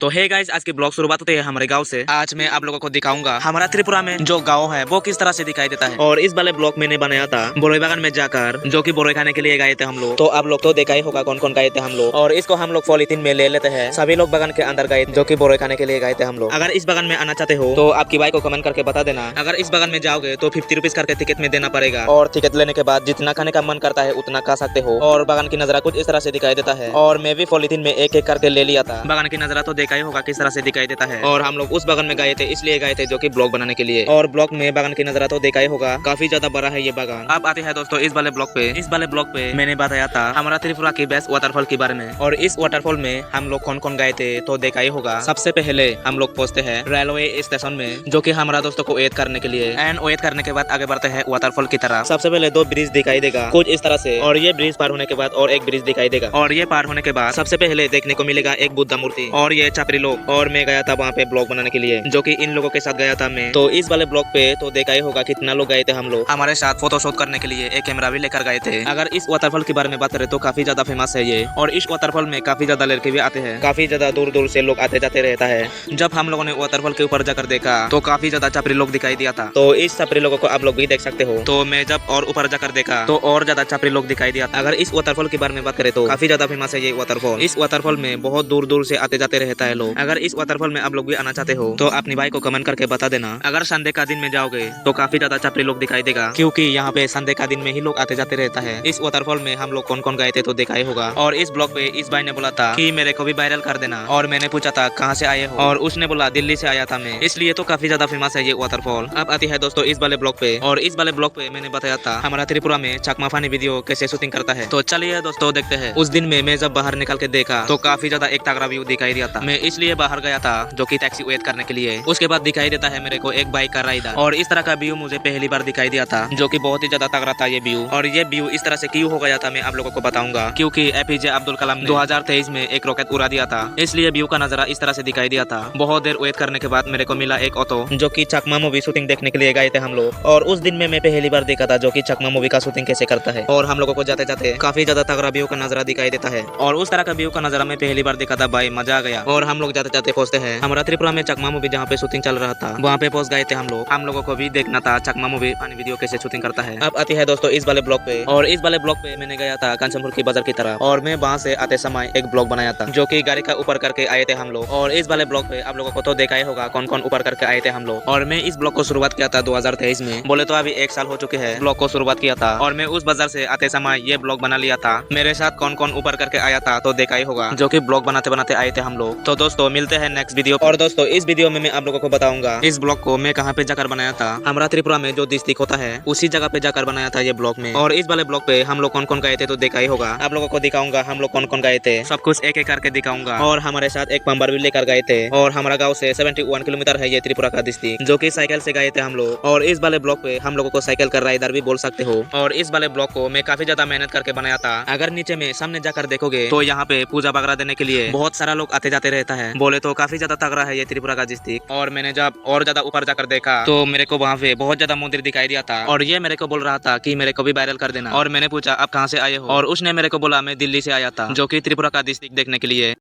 तो hey guys, आज की ब्लॉग शुरुआत होती है हमारे गांव से। आज मैं आप लोगों को दिखाऊंगा हमारा त्रिपुरा में जो गांव है वो किस तरह से दिखाई देता है। और इस वाले ब्लॉग मैंने बनाया था बोरोई बागान में जाकर, जो कि बोरोई खाने के लिए गए थे हम लोग। तो आप लोग तो देखा ही होगा कौन कौन गए थे हम लोग। और इसको हम लोग पॉलिथीन में ले लेते हैं। सभी लोग बागान के अंदर गए जो कि बोरोई खाने के लिए गए थे हम लोग। अगर इस बागान में आना चाहते हो तो आपकी भाई को कमेंट करके बता देना। अगर इस बागान में जाओगे तो 50 रुपीज करके टिकट में देना पड़ेगा। और टिकट लेने के बाद जितना खाने का मन करता है उतना खा सकते हो। और बागान की नजारा कुछ इस तरह से दिखाई देता है। और मैं भी पॉलिथीन में एक एक करके ले लिया था। बागान की नजारा तो देखा ही होगा किस तरह से दिखाई देता है। और हम लोग उस बागान में गए थे, इसलिए गए थे जो कि ब्लॉग बनाने के लिए। और ब्लॉग में बागान की नजारा तो देखा ही होगा, काफी ज्यादा बड़ा है ये बागान। अब आते हैं दोस्तों इस वाले ब्लॉग पे। इस वाले ब्लॉग पे मैंने बताया था हमारा त्रिपुरा की बेस्ट वाटरफॉल के बारे में। और इस वाटरफॉल में हम लोग कौन कौन गए थे तो देखा ही होगा। सबसे पहले हम लोग पहुंचते हैं रेलवे स्टेशन में, जो कि हमारा दोस्तों को वेट करने के लिए। एंड वेट करने के बाद आगे बढ़ते हैं वाटरफॉल की तरफ। सबसे पहले दो ब्रिज दिखाई देगा कुछ इस तरह से। और ये ब्रिज पार होने के बाद और एक ब्रिज दिखाई देगा। और ये पार होने के बाद सबसे पहले देखने को मिलेगा एक बुद्धा मूर्ति। और ये छपरी लोग। और मैं गया था वहाँ पे ब्लॉग बनाने के लिए, जो कि इन लोगों के साथ गया था मैं। तो इस वाले ब्लॉग पे तो देखा ही होगा कितना लोग गए थे हम लोग। हमारे साथ फोटो शूट करने के लिए एक कैमरा भी लेकर गए थे। अगर इस वाटरफॉल के बारे में बात करें तो काफी ज्यादा फेमस है ये। और इस वाटरफॉल में काफी ज्यादा लड़के भी आते हैं। काफी ज्यादा दूर दूर से लोग आते जाते रहता है। जब हम लोगों ने वाटरफॉल के ऊपर जाकर देखा तो काफी ज्यादा छपरी लोग दिखाई दिया था। तो इस छपरी लोगों को आप लोग भी देख सकते हो। तो मैं जब और ऊपर जाकर देखा तो और ज्यादा छपरी लोग दिखाई दिया था। अगर इस वाटरफॉल के बारे में बात करें तो काफी ज्यादा फेमस है ये वाटरफॉल। इस वाटरफॉल में बहुत दूर दूर से आते जाते रहता है लोग। अगर इस वाटरफॉल में आप लोग भी आना चाहते हो तो अपनी भाई को कमेंट करके बता देना। अगर संडे का दिन में जाओगे तो काफी ज्यादा छपरी लोग दिखाई देगा, क्योंकि यहाँ पे संडे का दिन में ही लोग आते जाते रहता है। इस वाटरफॉल में हम लोग कौन कौन गए थे तो देखा ही होगा। और इस ब्लॉग पे इस भाई ने बोला था कि मेरे को भी वायरल कर देना। और मैंने पूछा था कहाँ से आए हो, और उसने बोला दिल्ली से आया था मैं, इसलिए तो काफी ज्यादा फेमस है ये वाटरफॉल। अब आती है दोस्तों इस वाले ब्लॉग पे। और इस वाले ब्लॉग पे मैंने बताया था हमारा त्रिपुरा में चकमा फानी वीडियो कैसे शूटिंग करता है। तो चलिए दोस्तों देखते हैं। उस दिन में मैं जब बाहर निकल के देखा तो काफी ज्यादा एक तगड़ा व्यू दिखाई दिया था। मैं इसलिए बाहर गया था जो कि टैक्सी वेट करने के लिए। उसके बाद दिखाई देता है मेरे को एक बाइक का राइडर। और इस तरह का व्यू मुझे पहली बार दिखाई दिया था, जो कि बहुत ही ज्यादा तगड़ा था ये व्यू। और ये व्यू इस तरह से क्यों हो गया था मैं आप लोगों को बताऊंगा, क्योंकि एपीजे अब्दुल कलाम ने 2023 में एक रॉकेट उड़ा दिया था, इसलिए व्यू का नजारा इस तरह से दिखाई दिया था। बहुत देर वेट करने के बाद मेरे को मिला एक ऑटो, जो कि चकमा मूवी शूटिंग देखने के लिए गए थे हम लोग। और उस दिन में मैं पहली बार देखा था जो कि चकमा मूवी का शूटिंग कैसे करता है। और हम लोगों को जाते जाते काफी ज्यादा तगड़ा व्यू का नजारा दिखाई देता है। और उस तरह का व्यू का नजारा मैं पहली बार देखा था भाई, मजा आ गया। और हम लोग जाते जाते पहुंचते हैं हमारा त्रिपुरा में चकमा मूवी जहाँ पे शूटिंग चल रहा था, वहाँ पे पहुंच गए थे हम लोग। हम लोगों को भी देखना था चकमा मूवी पानी वीडियो कैसे शूटिंग करता है। अब आती है दोस्तों इस वाले ब्लॉग पे। और इस वाले ब्लॉग पे मैंने गया था कंचनपुर की बाजार की तरफ। और मैं वहाँ से आते समय एक ब्लॉग बनाया था, जो कि गाड़ी का ऊपर करके आए थे हम लोग। और इस वाले ब्लॉग पे आप लोगों को तो देखा ही होगा कौन कौन ऊपर करके आए थे हम लोग। और मैं इस ब्लॉग को शुरुआत किया था 2023 में, बोले तो अभी 1 साल हो चुके हैं ब्लॉग को शुरुआत किया था। और मैं उस बाजार से आते समय ये ब्लॉग बना लिया था। मेरे साथ कौन कौन ऊपर करके आया था तो देखा ही होगा, जो कि ब्लॉग बनाते बनाते आए थे हम लोग। तो दोस्तों मिलते हैं नेक्स्ट वीडियो। और दोस्तों इस वीडियो में मैं आप लोगों को बताऊंगा इस ब्लॉग को मैं कहाँ पे जाकर बनाया था। हमारा त्रिपुरा में जो डिस्ट्रिक्ट होता है उसी जगह पे जाकर बनाया था ये ब्लॉग में। और इस वाले ब्लॉग पे हम लोग कौन कौन गए थे तो देखा ही होगा। आप लोगों को दिखाऊंगा हम लोग कौन कौन गए थे, सब कुछ एक एक करके दिखाऊंगा। और हमारे साथ एक पंबर भी लेकर गए थे। और हमारा गाँव से 71 किलोमीटर है ये त्रिपुरा का डिस्ट्रिक्ट, जो कि साइकिल से गए थे हम लोग। और इस वाले ब्लॉग पे हम लोगों को साइकिल का राइडर भी बोल सकते हो। और इस वाले ब्लॉग को मैं काफी ज्यादा मेहनत करके बनाया था। अगर नीचे में सामने जाकर देखोगे तो यहाँ पे पूजा वगैरह देने के लिए बहुत सारा लोग आते जाते रहता है। बोले तो काफी ज्यादा तगड़ा है ये त्रिपुरा का डिस्ट्रिक्ट। और मैंने जब और ज्यादा ऊपर जाकर देखा तो मेरे को वहाँ पे बहुत ज्यादा मंदिर दिखाई दिया था। और ये मेरे को बोल रहा था कि मेरे को भी वायरल कर देना। और मैंने पूछा आप कहाँ से आए हो, और उसने मेरे को बोला मैं दिल्ली से आया था, जो कि त्रिपुरा का डिस्ट्रिक्ट देखने के लिए।